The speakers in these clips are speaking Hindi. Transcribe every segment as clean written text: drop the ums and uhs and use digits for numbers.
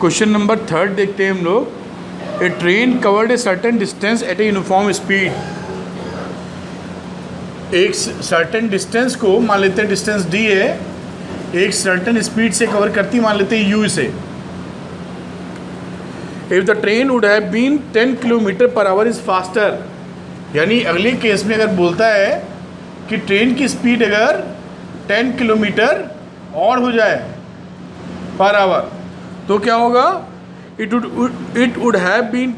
क्वेश्चन नंबर 3 देखते हैं हम लोग। A train covered a certain distance at a uniform speed. एक सर्टेन डिस्टेंस को मान लेते हैं, डिस्टेंस डी है, एक सर्टेन स्पीड से कवर करती, मान लेते हैं यू से। If the train would have been 10 kilometre per hour is faster, यानी अगले केस में अगर बोलता है कि ट्रेन की स्पीड अगर 10 किलोमीटर और हो जाए पर आवर तो क्या होगा? It would have been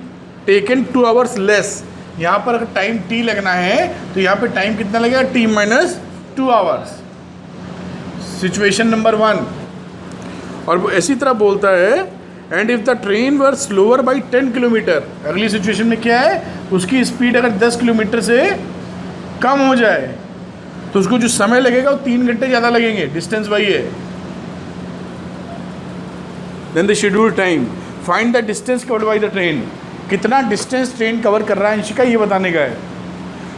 taken 2 hours less. यहाँ पर अगर टाइम टी लगना है तो यहाँ पे टाइम कितना लगेगा? T minus 2 hours. Situation number 1। और वो इसी तरह बोलता है and if the train were slower by 10 kilometre, अगली सिचुएशन में क्या है? उसकी स्पीड अगर 10 किलोमीटर से कम हो जाए तो उसको जो समय लगेगा वो 3 घंटे ज़्यादा लगेंगे, डिस्टेंस वही है। Then the schedule time, find the distance covered by the train. कितना डिस्टेंस ट्रेन कवर कर रहा है इंच का, ये बताने का है।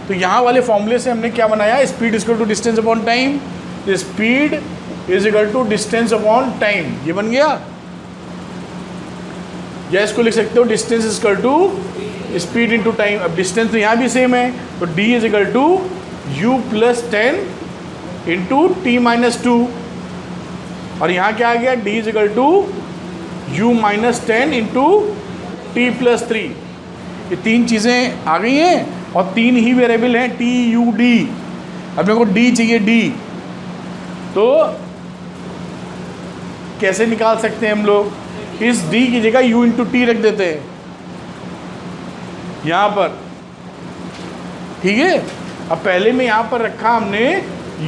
तो यहाँ वाले फॉर्मूले से हमने क्या बनाया? Speed is equal to distance upon time. Speed is equal to distance upon time, ये बन गया। या इसको लिख सकते हो distance is equal to speed into time. अब डिस्टेंस तो यहाँ भी सेम है, तो D is equal to U plus 10 into T minus 2। और यहाँ क्या आ गया? D is equal to u minus 10 into T plus 3। ये 3 चीज़ें आ गई हैं और 3 ही वेरिएबल हैं, टी यू डी। अब मेरे को d चाहिए, d तो कैसे निकाल सकते हैं हम लोग? इस d की जगह u इंटू टी रख देते हैं यहाँ पर, ठीक है। अब पहले में यहाँ पर रखा हमने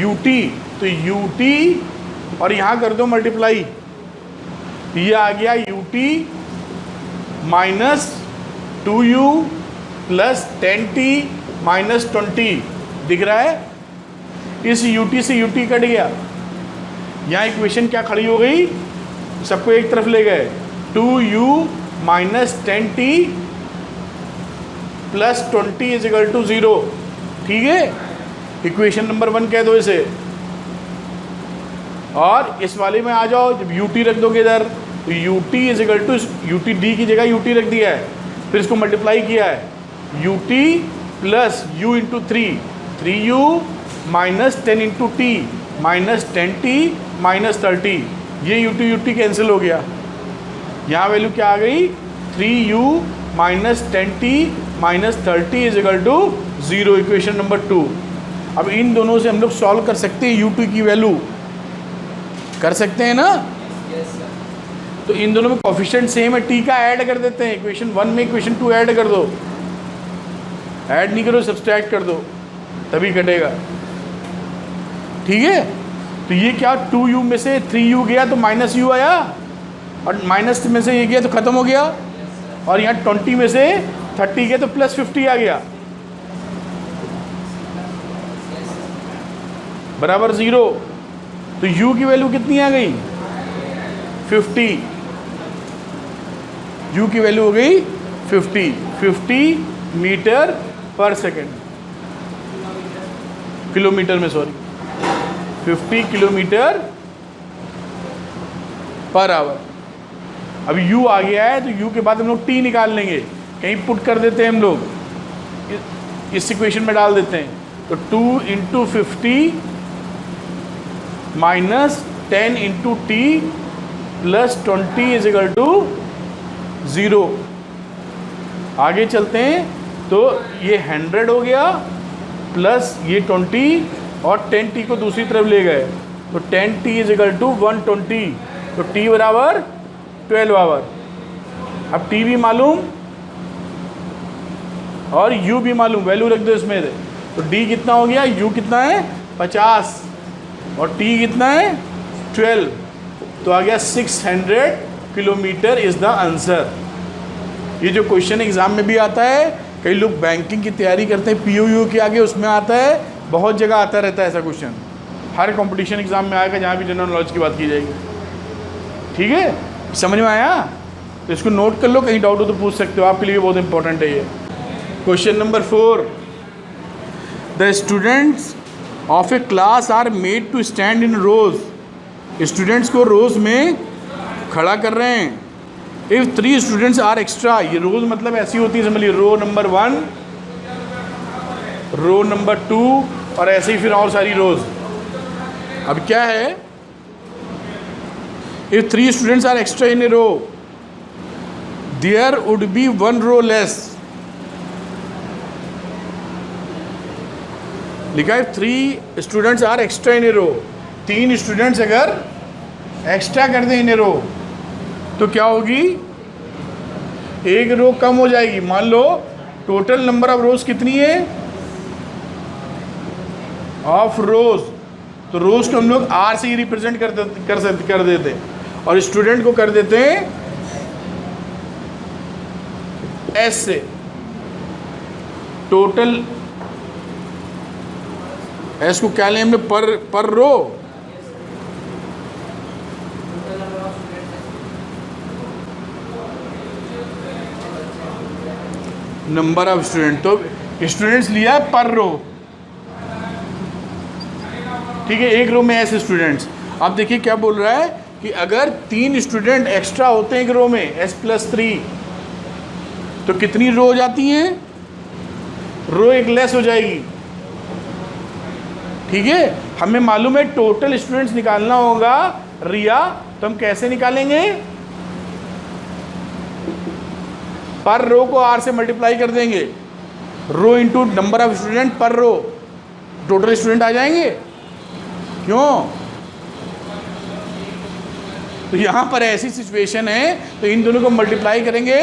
ut, तो ut और यहाँ कर दो मल्टीप्लाई, ये आ गया ut minus 2u plus 10t minus 20, दिख रहा है? इस ut से ut कट गया, यहाँ इक्वेशन क्या खड़ी हो गई? सबको एक तरफ ले गए, 2u minus 10t plus 20 is equal to 0, ठीक है। इक्वेशन नंबर 1 कह दो इसे। और इस वाले में आ जाओ, जब ut रख दोगे इधर तो ut is equal to ut, d की जगह ut रख दिया है, फिर इसको मल्टीप्लाई किया है, ut plus u into 3u minus 10 into T minus 10t minus 30, ये ut कैंसिल हो गया। यहाँ वैल्यू क्या आ गई? 3u minus 10t minus 30 is equal to 0, equation number 2। अब इन दोनों से हम लोग सॉल्व कर सकते हैं, ut की वैल्यू कर सकते हैं ना? तो इन दोनों में कोफिशिएंट सेम है, t का ऐड कर देते हैं, इक्वेशन 1 में इक्वेशन 2 ऐड कर दो, ऐड नहीं करो सब्सट्रैक्ट कर दो, तभी कटेगा, ठीक है। तो ये क्या, 2u में से 3u गया तो माइनस u आया, और माइनस में से ये गया तो ख़त्म हो गया, और यहाँ 20 में से 30 गया तो प्लस 50 आ गया, बराबर 0। तो u की वैल्यू कितनी आ गई? 50। u की वैल्यू हो गई 50 मीटर पर सेकेंड, किलोमीटर में, सॉरी, 50 किलोमीटर पर आवर। अब u आ गया है तो u के बाद हम लोग t निकाल लेंगे, कहीं पुट कर देते हैं हम लोग, इस इक्वेशन में डाल देते हैं। तो 2 into 50 minus 10 into T plus 20 is equal to 0। आगे चलते हैं, तो ये 100 हो गया प्लस ये 20 और 10t को दूसरी तरफ ले गए, तो 10t इज इक्वल टू 120, तो t बराबर 12 आवर। अब t भी मालूम और u भी मालूम, वैल्यू रख दो इसमें, तो d कितना हो गया? u कितना है? 50 और t कितना है? 12, तो आ गया 600 किलोमीटर इज़ द आंसर। ये जो क्वेश्चन एग्ज़ाम में भी आता है, कई लोग बैंकिंग की तैयारी करते हैं, POU के आगे उसमें आता है, बहुत जगह आता रहता है ऐसा क्वेश्चन, हर कंपटीशन एग्ज़ाम में आएगा जहाँ भी जनरल नॉलेज की बात की जाएगी, ठीक है। समझ में आया? तो इसको नोट कर लो, कहीं डाउट हो तो पूछ सकते हो, आपके लिए बहुत इंपॉर्टेंट है ये। Question number 4, the students of a class are made to stand in rows. Students को रोज़ में खड़ा कर रहे हैं इफ 3 स्टूडेंट्स आर एक्स्ट्रा, ये रोज मतलब ऐसी होती है, समझ लीजिए रो नंबर 1, रो नंबर 2 और ऐसे ही फिर और सारी रोज। अब क्या है, if 3 students are extra in a row there would be 1 row less. लिखा है 3 students are extra in a row, 3 students अगर एक्स्ट्रा कर दें इन ए रो तो क्या होगी, एक रो कम हो जाएगी। मान लो टोटल नंबर ऑफ रोज कितनी है, ऑफ रोज, तो रोज को हम लोग आर से ही रिप्रेजेंट कर देते और स्टूडेंट को कर देते हैं एस से। टोटल एस को क्या लें हमने, पर रो, नंबर ऑफ स्टूडेंट, तो स्टूडेंट्स लिया पर रो, ठीक है, एक रो में एस स्टूडेंट्स। अब देखिए क्या बोल रहा है कि अगर 3 स्टूडेंट एक्स्ट्रा होते हैं एक रो में एस प्लस 3 तो कितनी रो हो जाती हैं, रो एक लेस हो जाएगी, ठीक है। हमें मालूम है टोटल स्टूडेंट्स निकालना होगा रिया, तो हम कैसे निकालेंगे, पर रो को आर से मल्टीप्लाई कर देंगे, rho into number of student पर रो, टोटल स्टूडेंट आ जाएंगे। क्यों, तो यहाँ पर ऐसी सिचुएशन है तो इन दोनों को मल्टीप्लाई करेंगे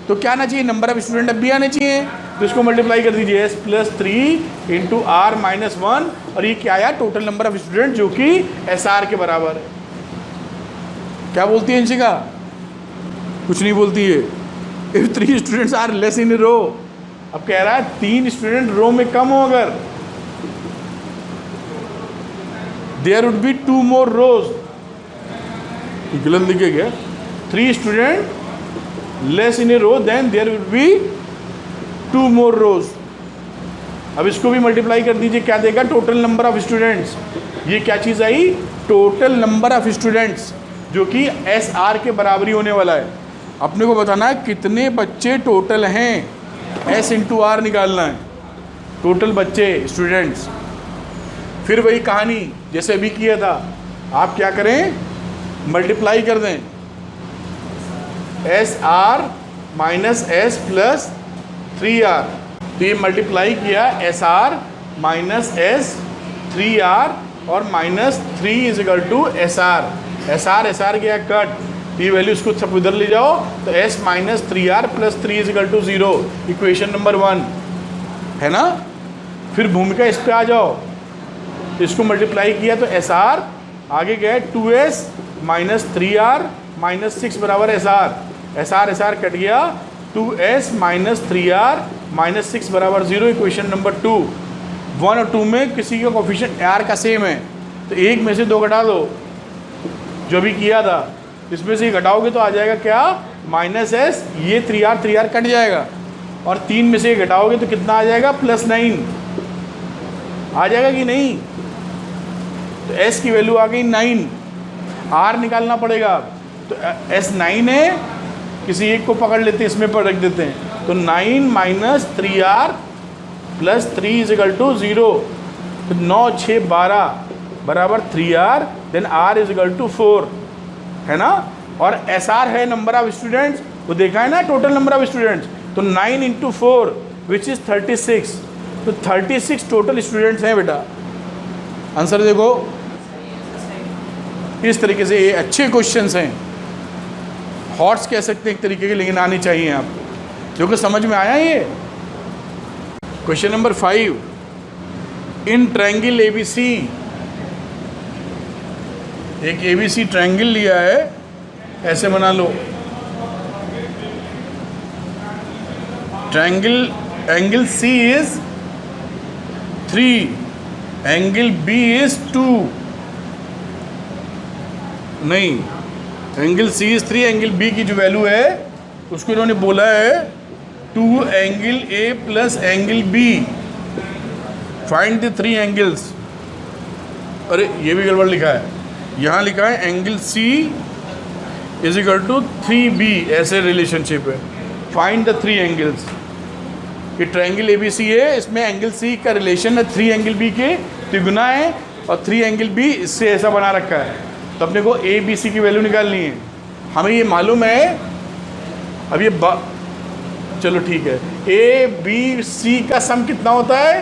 तो क्या आना चाहिए, नंबर ऑफ स्टूडेंट अब भी आने चाहिए, तो इसको मल्टीप्लाई कर दीजिए S plus 3 into R minus 1, और ये क्या आया, टोटल नंबर ऑफ स्टूडेंट जो कि एस आर के बराबर है। क्या बोलती है इंशिका, कुछ नहीं बोलती है। If 3 students are less in row, अब कह रहा है 3 स्टूडेंट रो में कम हो अगर, there would be 2 more rows, गलत लिखे गया, 3 student less in a row then there would be 2 more rows. अब इसको भी मल्टीप्लाई कर दीजिए, क्या देगा, टोटल नंबर ऑफ स्टूडेंट्स, ये क्या चीज़ आई, टोटल नंबर ऑफ स्टूडेंट्स जो कि एस आर के बराबरी होने वाला है। अपने को बताना है कितने बच्चे टोटल हैं, एस इंटू आर निकालना है, टोटल बच्चे स्टूडेंट्स। फिर वही कहानी जैसे अभी किया था, आप क्या करें, मल्टीप्लाई कर दें S R minus S plus 3R, तो ये मल्टीप्लाई किया S R minus S 3R और minus 3 is equal to S R, S R गया कट, ये वैल्यू इसको सब उधर ले जाओ, तो s minus 3R plus 3 is equal to 0, equation number 1 है ना। फिर भूमिका इस पे आ जाओ, इसको मल्टीप्लाई किया तो एस आर आगे गया 2s माइनस 3R माइनस 6 बराबर एस आर कट गया, 2s माइनस 3R माइनस 6 बराबर 0, इक्वेशन नंबर 2। 1 और 2 में किसी का कोफिशिएंट r का सेम है, तो एक में से 2 घटा दो, जो भी किया था इसमें से घटाओगे तो आ जाएगा क्या, माइनस एस, ये 3R कट जाएगा, और 3 में से घटाओगे तो कितना आ जाएगा, प्लस 9 आ जाएगा कि नहीं, तो s की वैल्यू आ गई 9, r निकालना पड़ेगा, तो s 9 है, किसी एक को पकड़ लेते हैं, इसमें पर रख देते हैं, तो 9 minus 3R plus 3 is equal to 0, तो 9 6 12 बराबर 3R, then R is equal to 4 है ना। और एस आर है नंबर ऑफ स्टूडेंट्स, वो देखा है ना टोटल नंबर ऑफ स्टूडेंट्स, तो 9 इंटू 4 विच इज़ 36, तो 36 टोटल स्टूडेंट्स हैं बेटा। आंसर देखो, इस तरीके से ये अच्छे क्वेश्चंस हैं, हॉट्स कह सकते हैं एक तरीके के, लेकिन आनी चाहिए आपको, जो कि समझ में आया ये। Question number 5, in triangle ABC, एक ABC ट्रायंगल लिया है, ऐसे बना लो, triangle angle C is 3, angle B is 2, नहीं, angle C is 3, angle B की जो वैल्यू है उसको इन्होंने बोला है 2 angle A plus angle B, find the 3 angles. अरे ये भी गड़बड़ लिखा है, यहाँ लिखा है angle C is equal to 3b, ऐसे रिलेशनशिप है। Find the 3 angles. ये ट्रायंगल ABC है, इसमें एंगल C का रिलेशन है 3 एंगल B के तिगुना है, और 3 एंगल B इससे ऐसा बना रखा है। तो अपने को ABC की वैल्यू निकालनी है। हमें ये मालूम है, अब ये चलो ठीक है, ABC का सम कितना होता है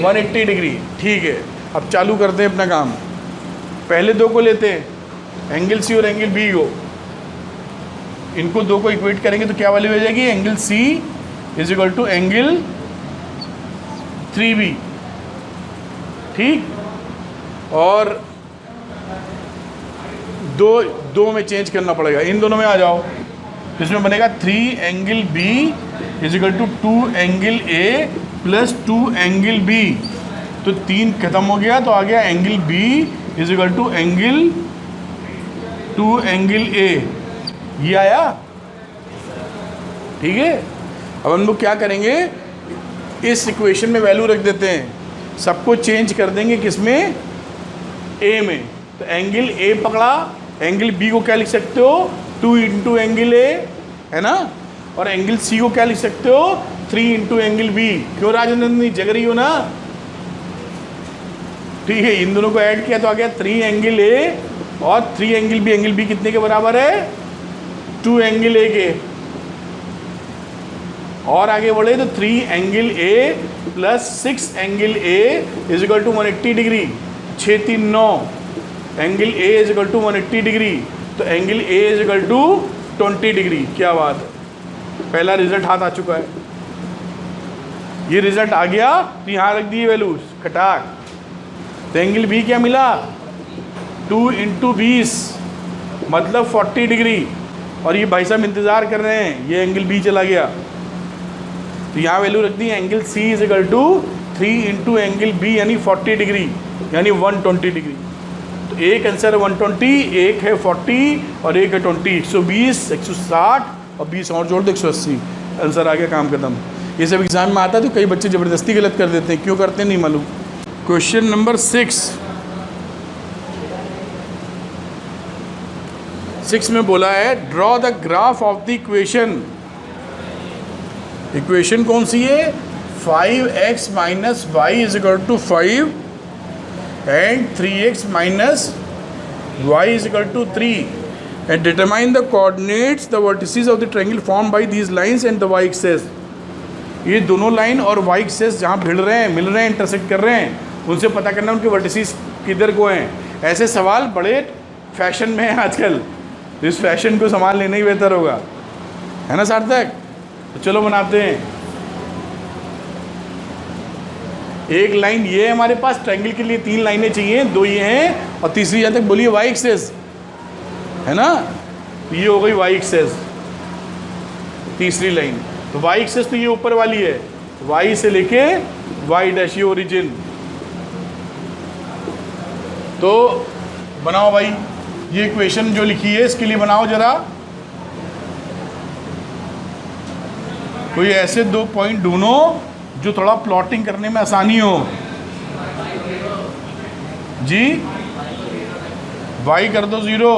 180 डिग्री। ठीक है, अब चालू करते हैं अपना काम। पहले दो को लेते हैं, एंगल C और एंगल B को, इनको दो को इक्वेट करेंगे तो क्या वैल्यू हो जाएगी, angle C is equal to angle 3B। ठीक, और दो में चेंज करना पड़ेगा, इन दोनों में आ जाओ। इसमें बनेगा 3 angle B is equal to 2 angle A plus 2 angle B। तो 3 खत्म हो गया, तो आ गया angle B is equal to angle 2 angle A। ये आया। ठीक है, अब हम लोग क्या करेंगे, इस इक्वेशन में वैल्यू रख देते हैं, सबको चेंज कर देंगे किसमें, A में। तो एंगल A पकड़ा, एंगल B को क्या लिख सकते हो 2 इंटू एंगल A, है ना, और एंगल C को क्या लिख सकते हो 3 इंटू एंगल B। क्यों राजेंद्र, जग रही हो ना। ठीक है, इन दोनों को ऐड किया तो आ गया 3 एंगल A और 3 एंगल B। एंगल B कितने के बराबर है 2 एंगल A के। और आगे बढ़े तो 3 angle A plus 6 angle A is equal to 180 degree. 6 3 9, angle A is equal to 180 degree, तो angle A is equal to 20 degree. क्या बात है, पहला रिजल्ट हाथ आ चुका है। ये रिजल्ट आ गया तो यहाँ रख दिए वैल्यूज खटाक। तो एंगल B क्या मिला 2 इंटू 20 मतलब 40 डिग्री। और ये भाई साहब इंतज़ार कर रहे हैं, ये एंगल B चला गया, तो यहाँ वैल्यू रख दी angle C is equal to 3 into angle B यानी 40 डिग्री, यानी 120 डिग्री। तो एक आंसर है 120, एक है 40 और एक है 20। 120, 160 और 20 और जोड़ दो 180। आंसर आ गया, काम खत्म। ये सब एग्जाम में आता है तो कई बच्चे ज़बरदस्ती गलत कर देते हैं, क्यों करते हैं नहीं मालूम। क्वेश्चन नंबर 6 में बोला है draw the graph of the equation. Equation कौन सी है 5x minus Y is equal to 5 and 3x minus Y is equal to 3 and determine the coordinates the vertices of the triangle form by these lines and the Y axes. ये दोनों लाइन और वाई एक्सेस जहाँ भिड़ रहे हैं, मिल रहे हैं, इंटरसेक्ट कर रहे हैं, उनसे पता करना उनके वर्टिसेस किधर को हैं। ऐसे सवाल बड़े फैशन में है आजकल, तो इस फैशन को संभाल लेना ही बेहतर होगा, है ना सार्थक। तो चलो बनाते हैं। एक लाइन ये है हमारे पास, ट्रायंगल के लिए 3 लाइनें चाहिए, 2 ये हैं और तीसरी यहाँ तक बोलिए वाई एक्सेस, है ना। तो ये हो गई वाई एक्सेस, तीसरी लाइन। तो वाई एक्सेस तो ये ऊपर वाली है, वाई से लेके वाई डैश, ये ओरिजिन। तो बनाओ भाई, ये इक्वेशन जो लिखी है इसके लिए बनाओ जरा। कोई ऐसे 2 पॉइंट ढूंढो जो थोड़ा प्लॉटिंग करने में आसानी हो। जी y कर दो 0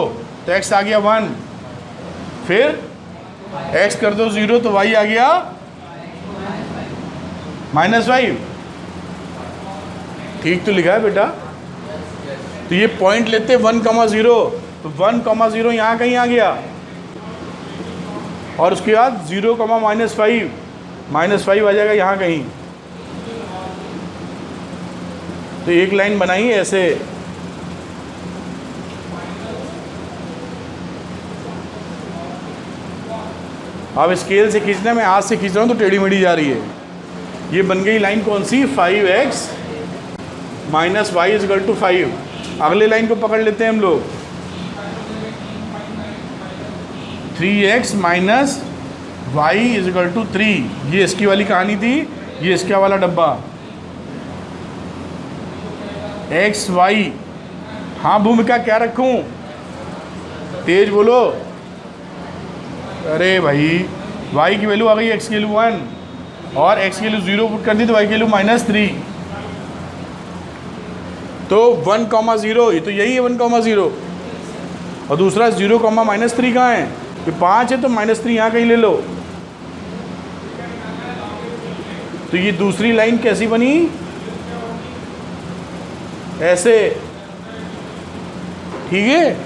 तो x आ गया 1, फिर x कर दो 0 तो y आ गया -5। ठीक तो लिखा है बेटा। तो ये पॉइंट लेते 1,0, तो 1,0 यहाँ कहीं आ गया, और उसके बाद 0,-5, -5 आ जाएगा यहाँ कहीं। तो एक लाइन बनाई ऐसे, अब स्केल से खींचना, मैं हाथ से खींच रहा हूँ तो टेढ़ी मेढ़ी जा रही है। ये बन गई लाइन कौन सी 5x minus Y is equal to 5। अगले लाइन को पकड़ लेते हैं हम लोग, 3x minus Y is equal to 3। ये इसकी वाली कहानी थी, ये इसका वाला डब्बा एक्स वाई। हाँ भूमिका क्या रखूं, तेज बोलो। अरे भाई y की वैल्यू आ गई x की वैल्यू 1 और x की वैल्यू 0 पुट कर दी तो y की वैल्यू -3। तो 1,0, ये तो यही है 1,0। और दूसरा 0 कॉमा -3 कहाँ है? ये 5 है तो -3 यहाँ कहीं ले लो। तो ये दूसरी लाइन कैसी बनी? ऐसे, ठीक है।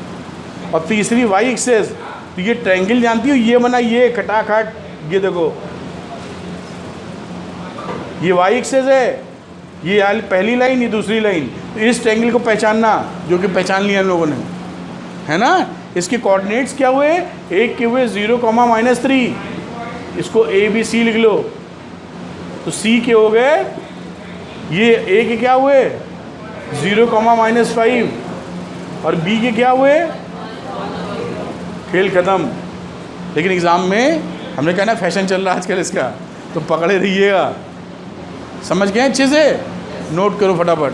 और तीसरी y एक्सेस, तो ये ट्रायंगल जानती हो, ये बना, ये खटाखट, ये देखो ये y एक्सेस है, ये पहली लाइन, ये दूसरी लाइन। तो इस ट्रायंगल को पहचानना, जो कि पहचान लिया हम लोगों ने, है ना। इसके कोऑर्डिनेट्स क्या हुए? एक के हुए 0 कॉमा -3, इसको ABC लिख लो। तो C के हो गए, ये A के क्या हुए? 0 कॉमा -5, और B के क्या हुए? खेल ख़त्म। लेकिन एग्ज़ाम में हमने कहा ना फैशन चल रहा है आजकल इसका, तो पकड़े रहिएगा। समझ गए अच्छे से? नोट करो फटाफट।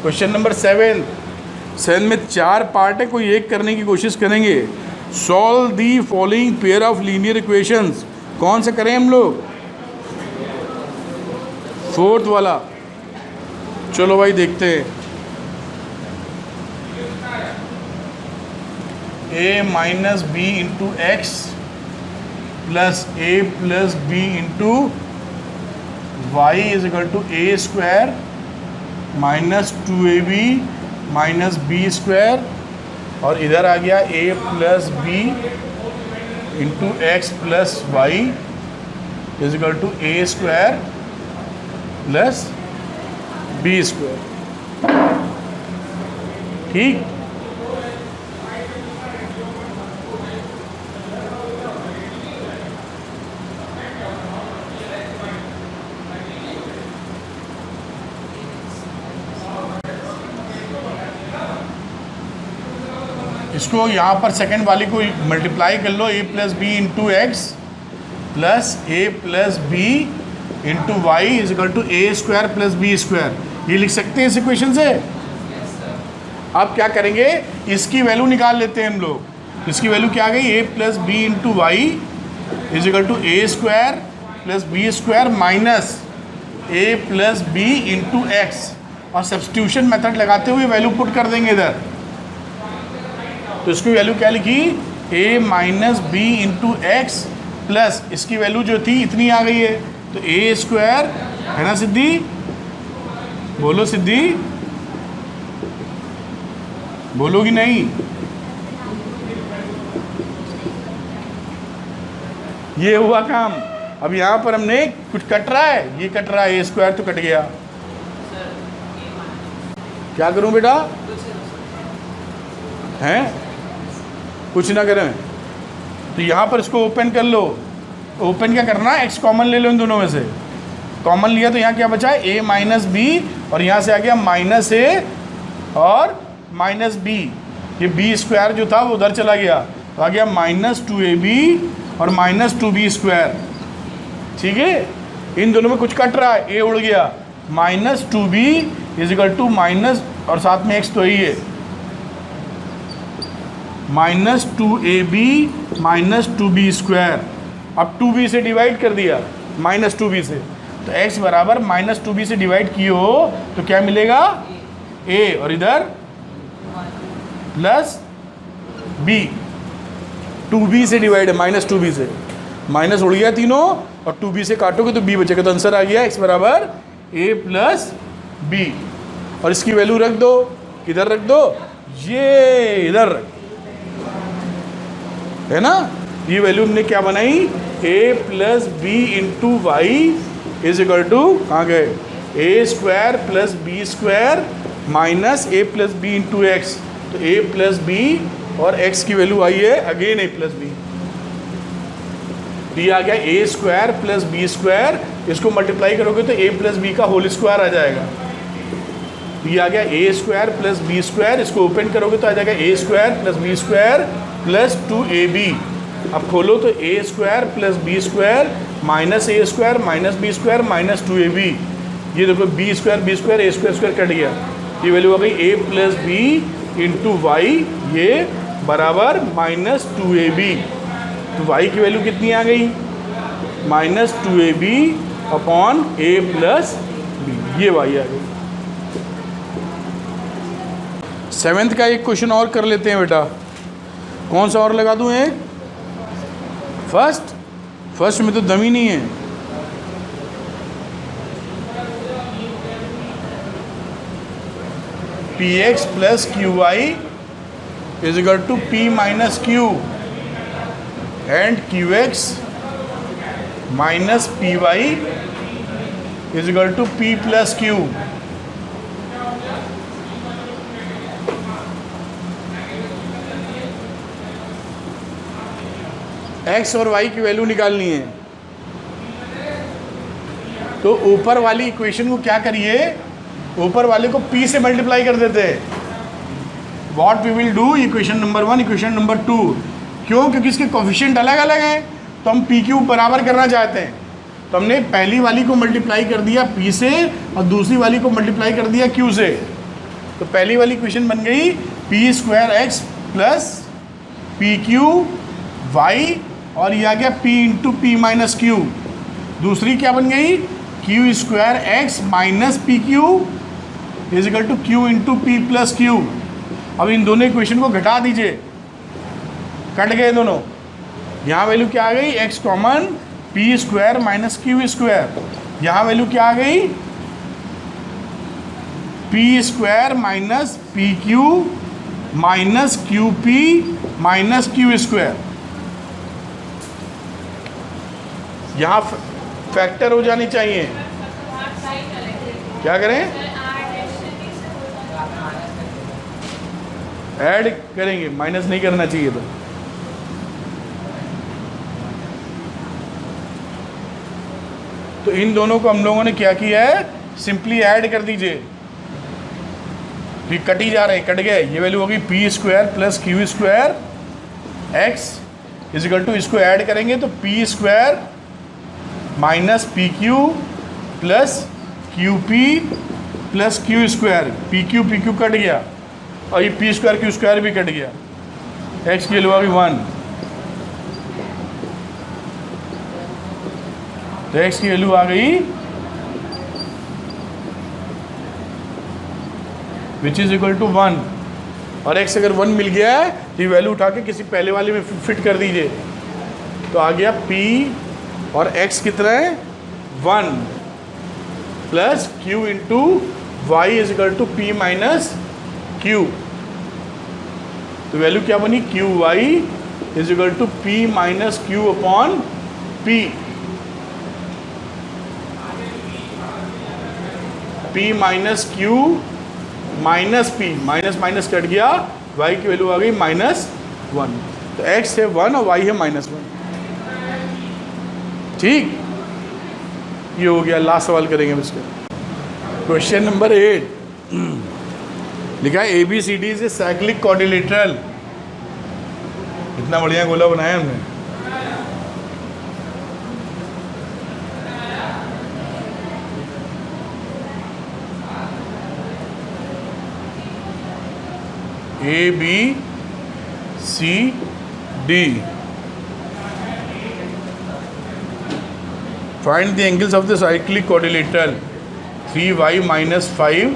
क्वेश्चन नंबर 7 में 4 पार्ट है, कोई एक करने की कोशिश करेंगे। Solve the following pair of linear equations. कौन से करें हम लोग? 4th वाला। चलो भाई देखते हैं। a minus B into X plus a plus B into Y is equal to A square minus 2ab minus B square, और इधर आ गया a plus B into X plus Y is equal to A square plus B square. ठीक। इसको यहाँ पर सेकंड वाली को मल्टीप्लाई कर लो, a plus B into X plus A plus B into Y is equal to A square plus B square. ये लिख सकते हैं इस इक्वेशन से। अब क्या करेंगे, इसकी वैल्यू निकाल लेते हैं हम लोग। इसकी वैल्यू क्या आ गई? a plus B into Y is equal to A square plus B square minus A plus B into X, और सब्स्टिट्यूशन मेथड लगाते हुए वैल्यू पुट कर देंगे इधर। तो इसकी वैल्यू क्या लिखी? a minus B into X plus इसकी वैल्यू जो थी इतनी आ गई है, तो ए स्क्वायर, है ना सिद्धि? बोलो सिद्धि, बोलोगी नहीं? ये हुआ काम। अब यहाँ पर हमने कुछ कट रहा है, ये कट रहा है, ए स्क्वायर तो कट गया। क्या करूं बेटा? हैं? कुछ ना करें। तो यहाँ पर इसको ओपन कर लो। ओपन क्या करना है? एक्स कॉमन ले लो इन दोनों में से। कॉमन लिया तो यहाँ क्या बचा है? a माइनस बी, और यहाँ से आ गया माइनस ए और माइनस बी। ये बी स्क्वायर जो था वो उधर चला गया, तो आ गया -2ab और -2b स्क्वायर। ठीक है। इन दोनों में कुछ कट रहा है, a उड़ गया, -2b is equal to minus, और साथ में x तो ही है, -2ab -2b स्क्वायर। अब 2b से डिवाइड कर दिया, -2b से, तो x बराबर -2b से डिवाइड किए हो तो क्या मिलेगा? a, और इधर प्लस b। 2b से डिवाइड है -2b से, माइनस उड़ गया तीनों, और 2b से काटोगे तो b बचेगा, तो आंसर आ गया x बराबर a प्लस b। और इसकी वैल्यू रख दो, किधर रख दो? ये इधर रख, है ना। ये वैल्यू हमने क्या बनाई? a plus B into Y is equal to, कहाँ गए? A square plus B square minus A plus B into X. तो a प्लस बी और x की वैल्यू आई है अगेन a प्लस बी। ये आ गया a square plus B square, इसको मल्टीप्लाई करोगे तो a प्लस बी का होल स्क्वायर आ जाएगा। ये आ गया a square plus B square, इसको ओपन करोगे तो आ जाएगा a square plus B square plus 2ab। अब खोलो तो a square plus B square minus A square minus B square minus 2ab। ये देखो b स्क्वायर a स्क्वायर कट गया, ये वैल्यू आ गई a plus B into Y, ये बराबर -2ab। तो y की वैल्यू कितनी आ गई? -2ab upon a plus B, ये y आ गई। 7th का एक क्वेश्चन और कर लेते हैं बेटा। कौन सा और लगा दूँ एक? फर्स्ट में तो दम ही नहीं है। P X plus Q Y is equal to P minus Q and Q X minus P Y is equal to P plus Q. X और वाई की वैल्यू निकालनी है, तो ऊपर वाली इक्वेशन को क्या करिए, ऊपर वाले को p से मल्टीप्लाई कर देते हैं। What we will do, equation number 1 equation number 2, क्यों? क्योंकि इसके कोफिशिएंट अलग अलग हैं, तो हम p क्यू बराबर करना चाहते हैं। तो हमने पहली वाली को मल्टीप्लाई कर दिया p से और दूसरी वाली को मल्टीप्लाई कर दिया q से। तो पहली वाली इक्वेशन बन गई P square X plus P Q Y, और ये आ गया p into P minus Q. दूसरी क्या बन गई, Q square X minus P Q is equal to Q into P plus Q. अब इन दोनों इक्वेशन को घटा दीजिए, कट गए दोनों। यहाँ वैल्यू क्या आ गई, x common, P square minus Q square. यहाँ वैल्यू क्या आ गई, P square minus P Q minus Q P minus Q square. यहाँ फैक्टर हो जानी चाहिए। क्या करें, ऐड करेंगे, माइनस नहीं करना चाहिए। तो इन दोनों को हम लोगों ने क्या किया है, सिंपली ऐड कर दीजिए। कट ही जा रहे हैं, कट गए। ये वैल्यू होगी P square plus Q square X is equal to, इसको ऐड करेंगे तो P square minus P Q plus Q P plus Q square. P Q कट गया और ये पी स्क्वायर क्यू स्क्वायर भी कट गया। एक्स की वैल्यू आ गई 1, तो एक्स की वैल्यू आ गई विच इज इक्वल टू 1। और एक्स अगर 1 मिल गया है तो ये वैल्यू उठा के किसी पहले वाले में फिट कर दीजिए, तो आ गया p और x कितना है 1 plus q into Y is equal to P minus Q. तो वैल्यू क्या बनी, Q Y is equal to P minus Q upon P. P minus Q minus P, minus minus कट गया, y की वैल्यू आ गई -1। तो x है 1 और y है -1। ठीक, ये हो गया। लास्ट सवाल करेंगे हम इसका। क्वेश्चन नंबर 8 लिखा है ABCD is a cyclic quadrilateral. इतना बढ़िया गोला बनाया हमने। ABCD, find the angles of the cyclic quadrilateral 3y minus 5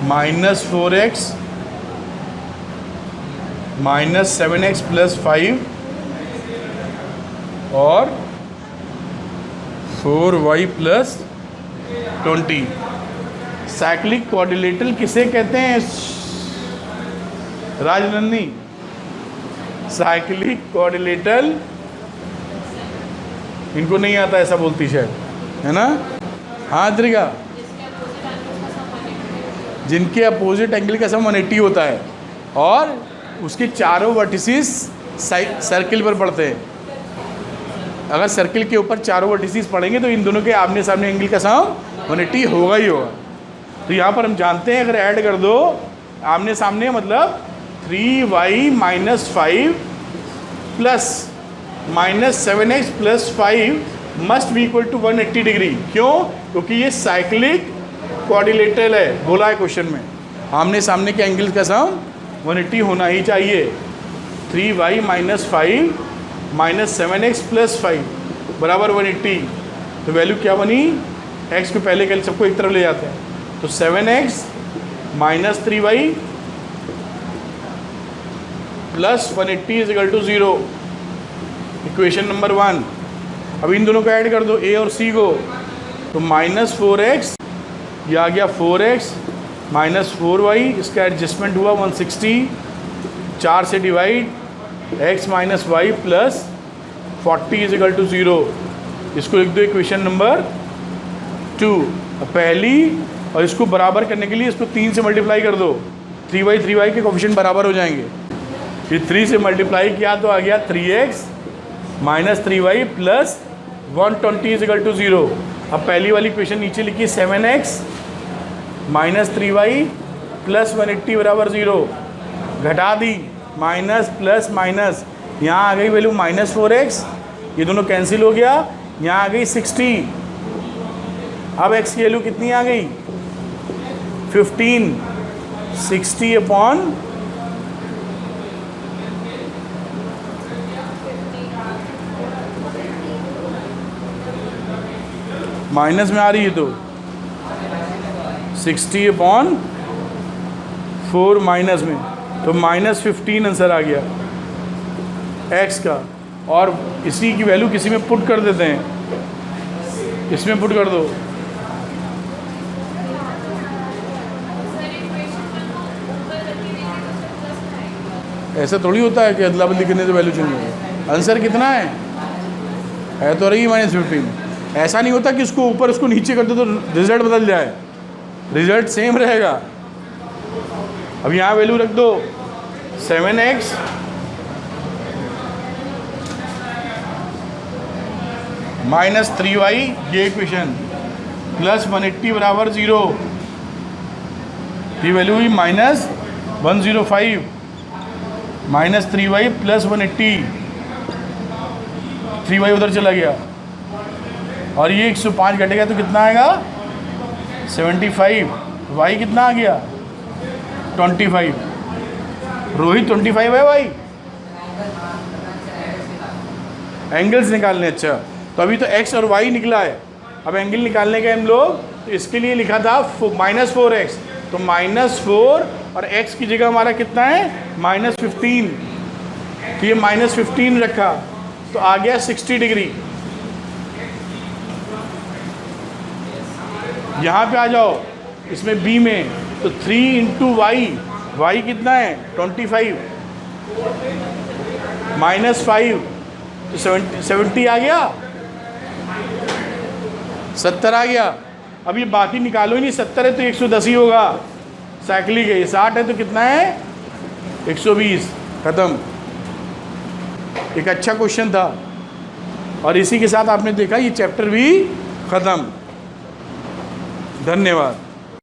minus 4x minus 7x plus 5 और 4y plus 20। साइक्लिक क्वाड्रिलेटरल किसे कहते हैं राजनंदी? साइक्लिक क्वाड्रिलेटरल इनको नहीं आता, ऐसा बोलती शायद, है ना? हाँ द्रिगा, जिनके अपोजिट एंगल का सम 180 होता है और उसके चारों वर्टिसेस सर्किल पर पड़ते हैं। अगर सर्किल के ऊपर चारों वर्टिसेस पड़ेंगे तो इन दोनों के आमने सामने एंगल का सम 180 होगा ही होगा। तो यहाँ पर हम जानते हैं, अगर ऐड कर दो आमने सामने, मतलब 3y minus 5 plus minus 7x plus 5 must be equal to 180 degree. क्यों? क्योंकि ये साइक्लिक क्वाड्रिलेटरल है, बोला है क्वेश्चन में। आमने सामने के एंगल का सम 180 होना ही चाहिए। 3y minus 5 minus 7x plus 5 बराबर 180। तो वैल्यू क्या बनी, x को पहले के सबको एक तरफ ले जाते हैं, तो 7x minus 3y plus 180 is equal to 0। Equation number 1। अब इन दोनों को ऐड कर दो, ए और सी को, तो -4x, ये आ गया 4x -4y, इसका एडजस्टमेंट हुआ 160, 4 से divide, x minus Y plus 40 is equal to 0। इसको लिख दो इक्वेशन नंबर 2। पहली, और इसको बराबर करने के लिए इसको 3 से मल्टीप्लाई कर दो, 3y के कोफिशिएंट बराबर हो जाएंगे। फिर 3 से मल्टीप्लाई किया तो आ गया 3x minus 3y plus 120 is equal to 0। अब पहली वाली इक्वेशन नीचे लिखी 7x माइनस 3y प्लस 180 बराबर 0। घटा दी, माइनस प्लस माइनस, यहाँ आ गई वैल्यू -4x, ये दोनों कैंसिल हो गया, यहाँ आ गई 60। अब x की वैल्यू कितनी आ गई 15, 60 अपॉन माइनस में आ रही है तो 60 अपॉन 4 माइनस में, तो -15 आंसर आ गया x का। और इसी की वैल्यू किसी में पुट कर देते हैं, इसमें पुट कर दो। ऐसा थोड़ी होता है कि अदला बदली करने से वैल्यू चेंज होगी। आंसर कितना है तो रही -15। ऐसा नहीं होता कि इसको ऊपर इसको नीचे कर दो तो रिजल्ट बदल जाए, रिजल्ट सेम रहेगा। अब यहाँ वैल्यू रख दो 7x माइनस 3y, ये इक्वेशन, प्लस 180 बराबर 0। ये वैल्यू हुई -105 माइनस 3y प्लस 180, 3y उधर चला गया, और ये 105 घटेगा तो कितना आएगा 75। y कितना आ गया 25। रोहित 25 है भाई। एंगल्स निकालने, अच्छा तो अभी तो x और y निकला है। अब एंगल निकालने के हम लोग, तो इसके लिए लिखा था -4x, तो -4 और x की जगह हमारा कितना है -15, तो ये -15 रखा तो आ गया 60 डिग्री। यहाँ पे आ जाओ इसमें b में, तो 3 इंटू वाई, वाई कितना है 25 -5, तो 70 आ गया, 70 आ गया। अब ये बाकी निकालो ही नहीं, 70 है तो 110 ही होगा, साइकिल गई। 60 है तो कितना है 120, ख़त्म। एक अच्छा क्वेश्चन था, और इसी के साथ आपने देखा ये चैप्टर भी ख़त्म। धन्यवाद।